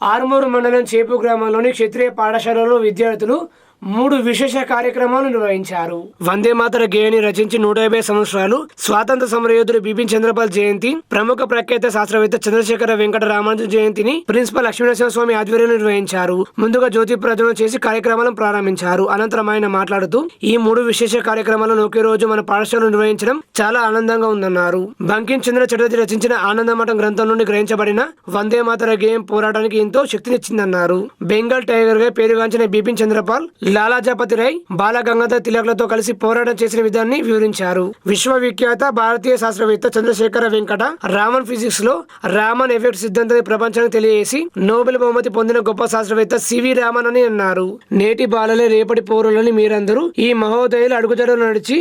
ఆరుమూరు మండలం చేపు గ్రామంలోని క్షత్రియ పాఠశాలలో విద్యార్థులు 3 విశేష కార్యక్రమాలు నిర్వహించారు. వందే మాతర గేయాన్ని రచించి 150 సంవత్సరాలు స్వాతంత్ర సమరయోధుడు బిపిన్ చంద్రపాల్ జయంతి, ప్రముఖ ప్రఖ్యాత శాస్త్రవేత్త చంద్రశేఖర వెంకట రామానుజన్ జయంతిని ప్రిన్సిపల్ లక్ష్మీనరసింహ స్వామి ఆధ్వర్యంలో నిర్వహించారు. ముందుగా జ్యోతి ప్రజ్వలన చేసి కార్యక్రమాలను ప్రారంభించారు. అనంతరం ఆయన మాట్లాడుతూ ఈ 3 విశేష కార్యక్రమాలను ఒకే రోజు మన పాఠశాలలో నిర్వహించడం చాలా ఆనందంగా ఉందన్నారు. బంకిం చంద్ర చటర్జీ రచించిన ఆనందమఠం గ్రంథం నుండి గ్రహించబడిన వందే మాతర గేయం పోరాటానికి ఎంతో శక్తినిచ్చిందన్నారు. బెంగాల్ టైగర్ గా పేరుగాంచిన బిపిన్ చంద్రపాల్, లాలాజపతి రాయ్, బాల గంగాధర్ తిలక్లతో కలిసి పోరాటం చేసిన విధాన్ని వివరించారు. విశ్వవిఖ్యాత భారతీయ శాస్త్రవేత్త చంద్రశేఖర వెంకట రామన్ ఫిజిక్స్ లో రామన్ ఎఫెక్ట్ సిద్ధాంతాన్ని ప్రపంచానికి తెలియజేసి నోబెల్ బహుమతి పొందిన గొప్ప శాస్త్రవేత్త సివి రామన్ అని అన్నారు. నేటి బాలలే రేపటి పౌరులని మీరందరూ ఈ మహోదయులు అడుగుజాడలు నడిచి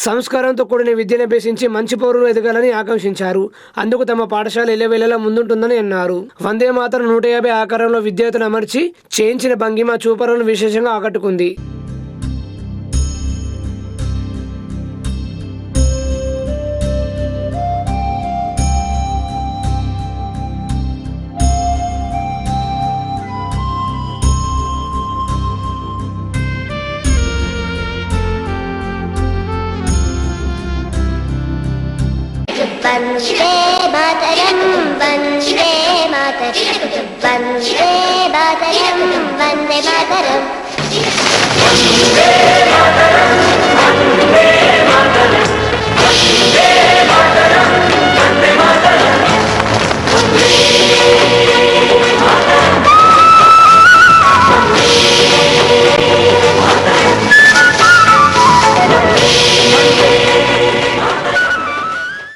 సంస్కారంతో కూడిన విద్యను అభ్యసించి మంచి పౌరులు ఎదగాలని ఆకాంక్షించారు. అందుకు తమ పాఠశాల ఎల్లవేళలా ముందుంటుందని అన్నారు. వందే మాతరం 150 ఆకారంలో విద్యార్థులను అమర్చి చేయించిన భంగిమ చూపరులను విశేషంగా ఆకట్టుకుంది. वंदे मातरम वंदे मातरम वंदे मातरम वंदे मातरम वंदे